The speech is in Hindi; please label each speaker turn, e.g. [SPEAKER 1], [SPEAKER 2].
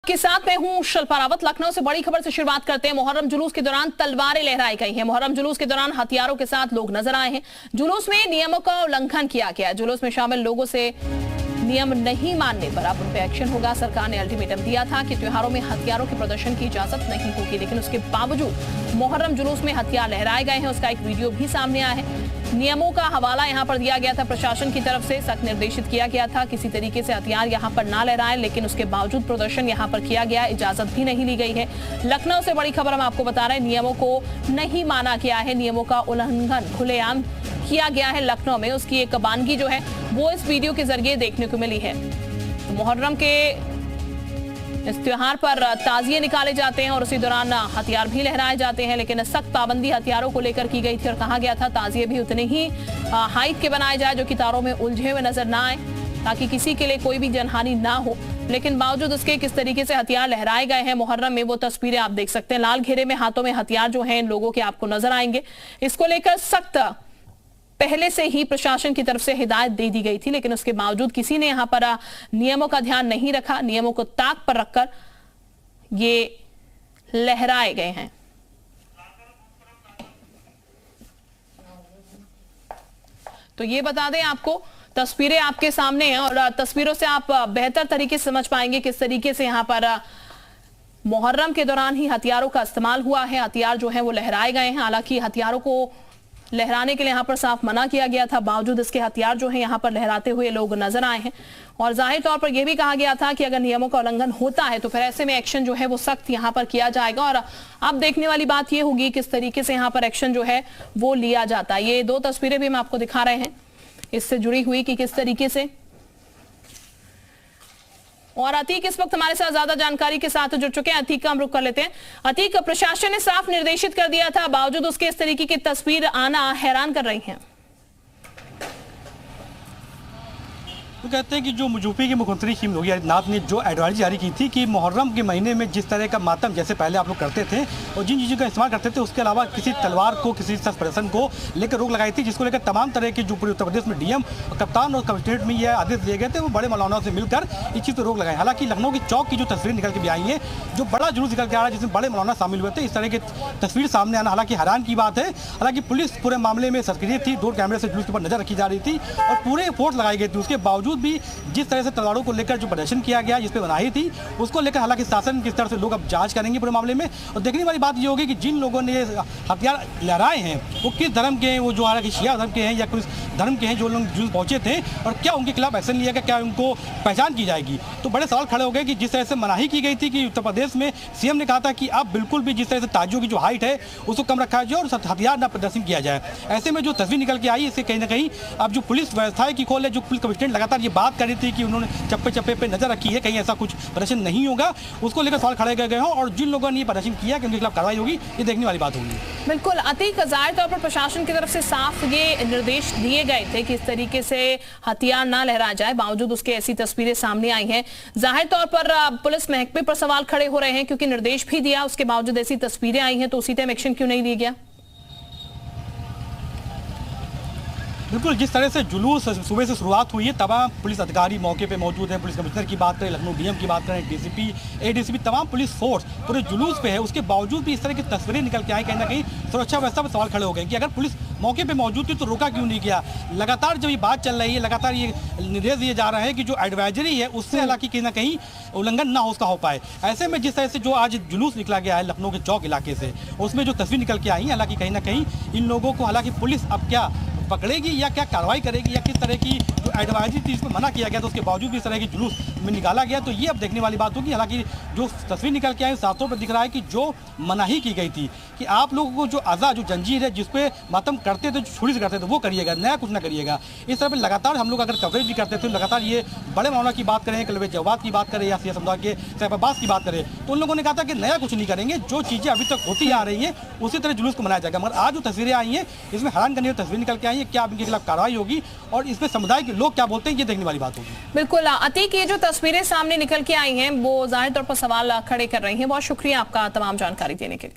[SPEAKER 1] के साथ मैं हूं शिल्पा रावत। लखनऊ से बड़ी खबर से शुरुआत करते हैं। मुहर्रम जुलूस के दौरान तलवारें लहराई गई हैं। मुहर्रम जुलूस के दौरान हथियारों के साथ लोग नजर आए हैं। जुलूस में नियमों का उल्लंघन किया गया। जुलूस में शामिल लोगों से नियम नहीं मानने पर अब उन पर एक्शन होगा। सरकार ने अल्टीमेटम दिया था कि त्योहारों में हथियारों के प्रदर्शन की इजाजत नहीं होगी, लेकिन उसके बावजूद मुहर्रम जुलूस में हथियार लहराए गए हैं। उसका एक वीडियो भी सामने आया है। नियमों का हवाला यहां पर दिया गया था। प्रशासन की तरफ से सख्त निर्देशित किया गया था किसी तरीके से हथियार यहां पर ना लहराएं, लेकिन उसके बावजूद प्रदर्शन यहां पर किया गया। इजाजत भी नहीं ली गई है। लखनऊ से बड़ी खबर हम आपको बता रहे हैं। नियमों को नहीं माना गया है। नियमों का उल्लंघन खुलेआम किया गया है लखनऊ में। उसकी एक कबानगी जो है वो इस वीडियो के जरिए देखने को मिली है। तो मुहर्रम के इस त्योहार पर ताजिए निकाले जाते हैं और उसी दौरान हथियार भी लहराए जाते हैं, लेकिन सख्त पाबंदी हथियारों को लेकर की गई थी और कहा गया था ताजिए भी उतने ही हाइट के बनाए जाए जो कि तारों में उलझे हुए नजर ना आए, ताकि किसी के लिए कोई भी जनहानि ना हो। लेकिन बावजूद उसके किस तरीके से हथियार लहराए गए हैं मुहर्रम में, वो तस्वीरें आप देख सकते हैं। लाल घेरे में हाथों में हथियार जो हैं इन लोगों के आपको नजर आएंगे। इसको लेकर सख्त पहले से ही प्रशासन की तरफ से हिदायत दे दी गई थी, लेकिन उसके बावजूद किसी ने यहां पर नियमों का ध्यान नहीं रखा। नियमों को ताक पर रखकर ये लहराए गए हैं। तो ये बता दें आपको, तस्वीरें आपके सामने हैं और तस्वीरों से आप बेहतर तरीके से समझ पाएंगे किस तरीके से यहां पर मुहर्रम के दौरान ही हथियारों का इस्तेमाल हुआ है। हथियार जो है वो लहराए गए हैं। हालांकि हथियारों को लहराने के लिए यहां पर साफ मना किया गया था, बावजूद इसके हथियार जो है यहां पर लहराते हुए लोग नजर आए हैं। और जाहिर तौर पर यह भी कहा गया था कि अगर नियमों का उल्लंघन होता है तो फिर ऐसे में एक्शन जो है वो सख्त यहां पर किया जाएगा। और अब देखने वाली बात यह होगी किस तरीके से यहां पर एक्शन जो है वो लिया जाता है। ये दो तस्वीरें भी हम आपको दिखा रहे हैं इससे जुड़ी हुई कि किस तरीके से। और अतीक इस वक्त हमारे साथ ज्यादा जानकारी के साथ जुड़ चुके हैं। अतीक का हम रुख कर लेते हैं। अतीक, प्रशासन ने साफ निर्देशित कर दिया था, बावजूद उसके इस तरीके की तस्वीर आना हैरान कर रही हैं।
[SPEAKER 2] तो कहते हैं कि जो यूपी के मुख्यमंत्री योगी आदित्यनाथ ने जो एडवाइजरी जारी की थी कि मुहर्रम के महीने में जिस तरह का मातम जैसे पहले आप लोग करते थे और जिन चीज़ों का इस्तेमाल करते थे, उसके अलावा किसी तलवार को, किसी शस्त्र प्रदर्शन को लेकर रोक लगाई थी, जिसको लेकर तमाम तरह के जो पूरे उत्तर प्रदेश में डीएम और कप्तान और कमिश्नरेट में यह आदेश दिए गए थे, वो बड़े मौलानाओं से मिलकर इस चीज़ पर रोक लगाए। हालांकि लखनऊ की चौक की जो तस्वीर निकल के भी आई है, जो बड़ा जुलूस निकल के आ रहा है जिसमें बड़े मौलाना शामिल हुए थे, इस तरह की तस्वीर सामने आना हालांकि हैरान की बात है। हालांकि पुलिस पूरे मामले में सक्रिय थी, दूर कैमरे से जुलूस के ऊपर नजर रखी जा रही थी और पूरे फोर्स लगाई गई थी। उसके बावजूद भी जिस तरह से तलवारों को लेकर जो प्रदर्शन किया गया, जिस पे मनाही थी, उसको लेकर हालांकि शासन किस तरह से लोग अब जांच करेंगे पूरे मामले में। और देखने वाली बात ये होगी कि जिन लोगों ने हथियार लहराए हैं वो किस धर्म के हैं, वो जो हालांकि शिया धर्म के हैं या किस धर्म के हैं जो लोग जुलूस पहुंचे थे, और क्या उनके खिलाफ एक्शन लिया गया, क्या उनको पहचान की जाएगी। तो बड़े सवाल खड़े हो गए कि जिस तरह से मनाही की गई थी कि उत्तर प्रदेश में सीएम ने कहा था कि अब बिल्कुल भी जिस तरह से ताजियों की जो हाइट है उसको कम रखा जाए और हथियार ना प्रदर्शन किया जाए। ऐसे में जो तस्वीर निकल के आई, इससे कहीं ना कहीं अब जो पुलिस व्यवस्था की खोल है, जो पुलिस कमिश्नर लगातार ये बात कर रही थी कि उन्होंने चप्पे चप्पे पे नजर रखी है, कहीं ऐसा कुछ प्रदर्शन नहीं होगा, उसको लेकर सवाल खड़े गए हों और जिन लोगों ने ये प्रदर्शन किया कि उनके खिलाफ कार्रवाई होगी, ये देखने वाली बात होगी।
[SPEAKER 1] बिल्कुल अतीक, जाहिर तौर पर प्रशासन की तरफ से साफ ये निर्देश दिए गए थे कि इस तरीके से हथियार ना लहराया जाए, बावजूद उसके ऐसी तस्वीरें सामने आई हैं। जाहिर तौर पर पुलिस महकमे पर सवाल खड़े हो रहे हैं क्योंकि निर्देश भी दिया, उसके बावजूद ऐसी तस्वीरें आई हैं, तो उसी टाइम एक्शन क्यों नहीं लिया गया?
[SPEAKER 2] बिल्कुल, जिस तरह से जुलूस सुबह से शुरुआत हुई है, तमाम पुलिस अधिकारी मौके पे मौजूद हैं। पुलिस कमिश्नर की बात करें, लखनऊ डीएम की बात करें, डीसीपी, एडीसीपी, तमाम पुलिस फोर्स पूरे जुलूस पे है। उसके बावजूद भी इस तरह की तस्वीरें निकल के आई, कहीं ना कहीं सुरक्षा व्यवस्था पर सवाल खड़े हो गए कि अगर पुलिस मौके पे मौजूद थी तो रोका क्यों नहीं गया। लगातार जब ये बात चल रही है, लगातार ये निर्देश दिए जा रहे हैं कि जो एडवाइजरी है उससे हालांकि कहीं ना कहीं उल्लंघन ना हो उसका हो पाए। ऐसे में जिस तरह से जो आज जुलूस निकला गया है लखनऊ के चौक इलाके से, उसमें जो तस्वीर निकल के आई है, हालांकि कहीं ना कहीं इन लोगों को हालांकि पुलिस अब क्या पकड़ेगी या क्या कार्रवाई करेगी या किस तरह की जो एडवाइजरी थी इसमें मना किया गया था, उसके बावजूद भी इस तरह की जुलूस में निकाला गया, तो ये अब देखने वाली बात होगी। हालांकि जो तस्वीर निकल के आई साफ तौर पर दिख रहा है कि जो मनाही की गई थी कि आप लोगों को जो आज़ा जो जंजीर है जिसपे मातम करते थे, छुरी से करते थे, वो करिएगा, नया कुछ ना करिएगा। इस तरह पर लगातार हम लोग अगर कवरेज भी करते थे, लगातार ये बड़े मौलाना की बात करें, कलवे जवाब की बात करें या सिया समुदाय के सैफ अब्बास की बात करें, तो उन लोगों ने कहा था कि नया कुछ नहीं करेंगे, जो चीज़ें अभी तक होती आ रही हैं उसी तरह जुलूस को मनाया जाएगा। मगर आज जो तस्वीरें आई हैं इसमें हैरान करने वाली तस्वीर निकल के आई है, क्या इनके खिलाफ कार्रवाई होगी और इसमें समुदाय के लोग क्या बोलते हैं, ये देखने वाली बात होगी।
[SPEAKER 1] बिल्कुल अतीक, ये जो तस्वीरें सामने निकल के आई हैं वो जाहिर तौर पर सवाल खड़े कर रही हैं। बहुत शुक्रिया आपका तमाम जानकारी देने के लिए।